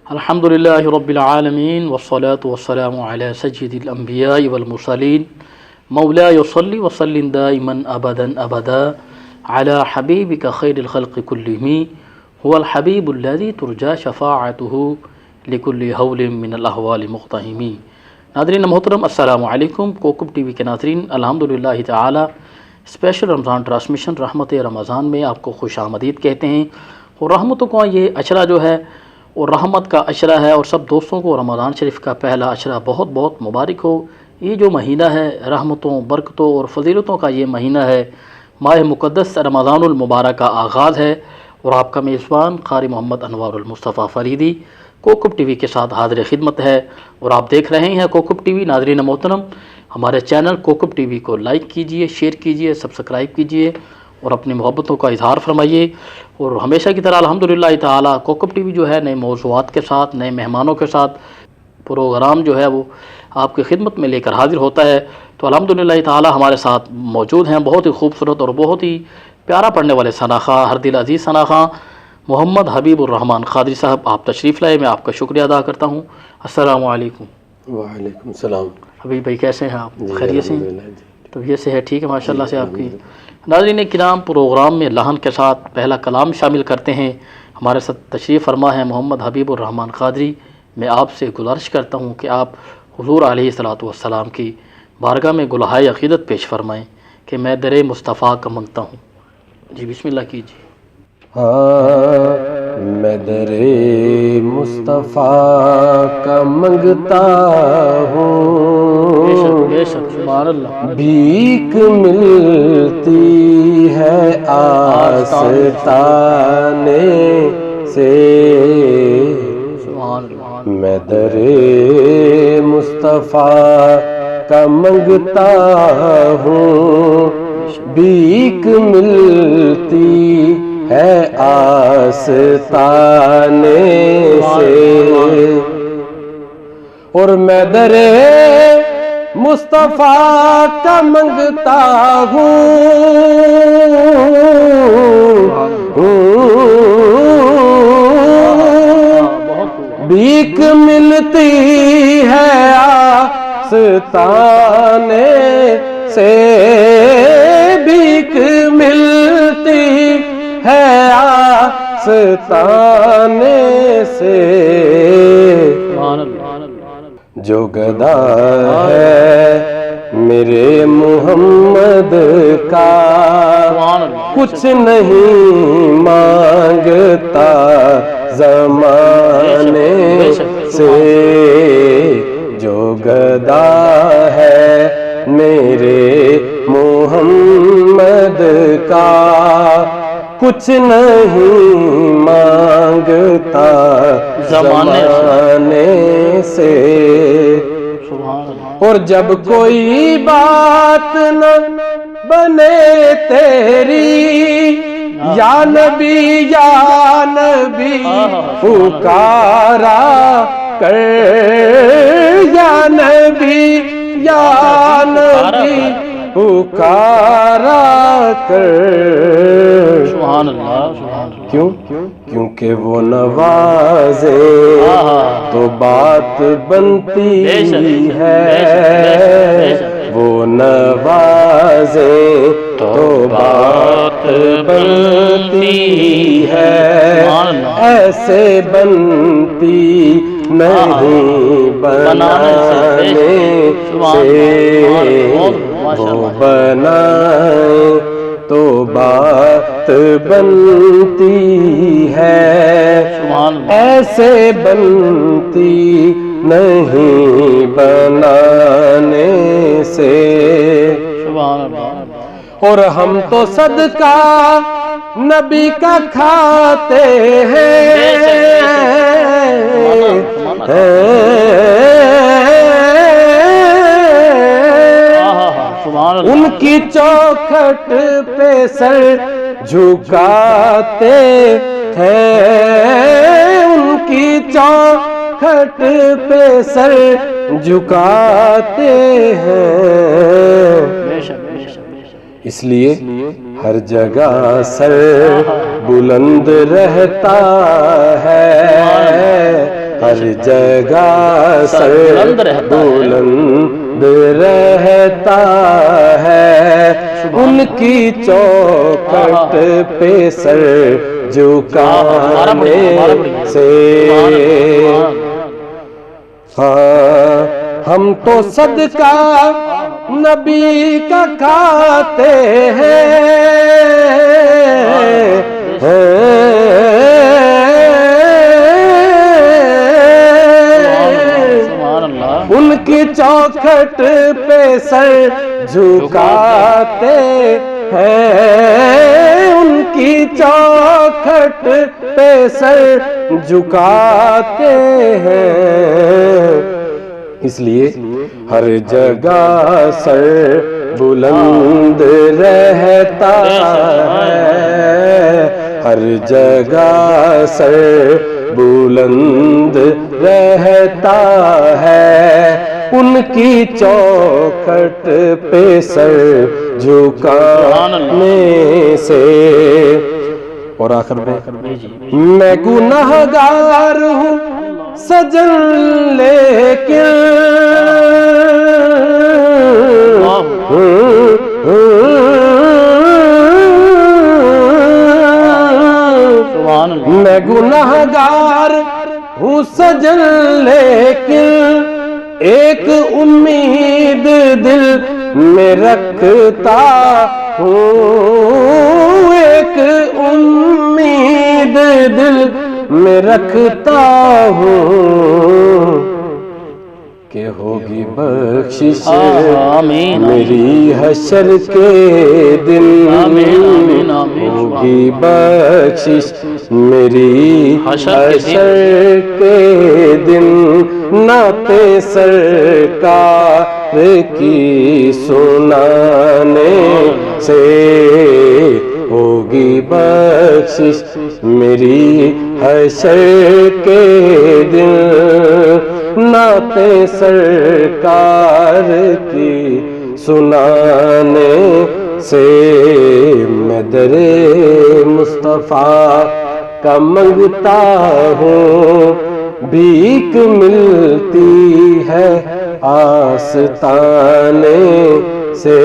الحمدللہ رب العالمین والصلاة والسلام علی سید الانبیاء والمرسلین مولاي صلی وسلم دائما ابدا ابدا علی حبیبک خیر الخلق کلہم هو الحبیب الذی ترجى شفاعته لكل حول من الاحوال مقتحم۔ ناظرین محترم، السلام علیکم۔ کوکب ٹی وی کے ناظرین، الحمدللہ تعالی اسپیشل رمضان ٹرانسمیشن رحمت رمضان میں آپ کو خوش آمدید کہتے ہیں۔ اور رحمتوں کا یہ اشرہ جو ہے اور رحمت کا اشرہ ہے، اور سب دوستوں کو رمضان شریف کا پہلا اشرہ بہت بہت مبارک ہو۔ یہ جو مہینہ ہے رحمتوں، برکتوں اور فضیلتوں کا یہ مہینہ ہے، ماہ مقدس رمضان المبارک کا آغاز ہے، اور آپ کا میزبان قاری محمد انوار المصطفیٰ فریدی کوکب ٹی وی کے ساتھ حاضر خدمت ہے، اور آپ دیکھ رہے ہیں کوکب ٹی وی۔ ناظرین محترم، ہمارے چینل کوکب ٹی وی کو لائک کیجئے، شیئر کیجئے، سبسکرائب کیجئے اور اپنی محبتوں کا اظہار فرمائیے۔ اور ہمیشہ کی طرح الحمدللہ تعالی کوکب ٹی وی جو ہے نئے موضوعات کے ساتھ، نئے مہمانوں کے ساتھ پروگرام جو ہے وہ آپ کی خدمت میں لے کر حاضر ہوتا ہے۔ تو الحمدللہ تعالی ہمارے ساتھ موجود ہیں بہت ہی خوبصورت اور بہت ہی پیارا پڑھنے والے ثناخواں، ہر دل عزیز ثناخواں محمد حبیب الرحمن قادری صاحب، آپ تشریف لائے، میں آپ کا شکریہ ادا کرتا ہوں۔ السلام علیکم۔ وعلیکم السلام۔ حبیب بھائی کیسے ہیں آپ؟ خیریت سے ہیں؟ طبیعت سے ہے ٹھیک ہے ماشاءاللہ سے آپ کی؟ ناظرین کرام، پروگرام میں لحن کے ساتھ پہلا کلام شامل کرتے ہیں۔ ہمارے ساتھ تشریف فرما ہے محمد حبیب الرحمن قادری۔ میں آپ سے گزارش کرتا ہوں کہ آپ حضور علیہ الصلوۃ والسلام کی بارگاہ میں گلہائے عقیدت پیش فرمائیں کہ میں در مصطفیٰ کا منگتا ہوں۔ جی بسم اللہ کیجیے۔ میں در مصطفیٰ کا منگتا ہوں، بے شک سبحان اللہ، بھیک ملتی ہے آستانے سے۔ میں در مصطفیٰ کا منگتا ہوں، بھیک ملتی ہے آستانے سے، اور میں در مصطفیٰ کا منگتا ہوں، بھیک ملتی ہے آستانے سے، بھیک ملتی ہے آستانے سے۔ جو گدا ہے میرے محمد کا، کچھ نہیں مانگتا زمانے سے۔ جو گدا ہے میرے محمد کا، کچھ نہیں مانگتا زمانے سے۔ اور جب کوئی بات نہ بنے تیری، یا نبی پکارا کر، یا نبی پکارا کر۔ سبحان اللہ، سبحان اللہ۔ کیوں؟ کیونکہ وہ نوازے تو بات بنتی ہے، وہ نوازے تو بات بنتی ہے، ایسے بنتی نہیں بنانے سے۔ وہ بنائے تو بات بنتی ہے، ایسے بنتی نہیں بنانے سے۔ اور ہم تو صدقہ نبی کا کھاتے ہیں، ان کی چوکھٹ پہ سر جھکاتے ہیں، ان کی چوکھٹ پہ سر جھکاتے ہیں، اس لیے ہر جگہ سر بلند رہتا ہے، ہر جگہ سر بلند رہتا ہے، ان کی چوکھٹ پہ سر جھکانے سے ہاں ہم تو صدقہ نبی کا کھاتے ہیں، ان کی چوکھٹ پہ سر جھکاتے ہیں، ان کی چوکھٹ پہ سر جھکاتے ہیں، اس لیے ہر جگہ سر بلند رہتا ہے، ہر جگہ سر بلند رہتا ہے، ان کی چوکھٹ پہ سر جھکانے سے۔ اور آخر میں گنہگار ہوں سجن لیکن میں گنہگار ہوں سجن لیکن ایک امید دل میں رکھتا ہوں، ایک امید دل میں رکھتا ہوں کہ ہوگی بخشش میری حشر کے دن، ہوگی بخشش میری حشر کے دن، نعت سرکار کی سنانے سے ہوگی بخشش میری حشر کے دن، نعت سرکار کی سنانے سے۔ میں در مصطفیٰ کا منگتا ہوں، بھیک ملتی ہے آستانے سے۔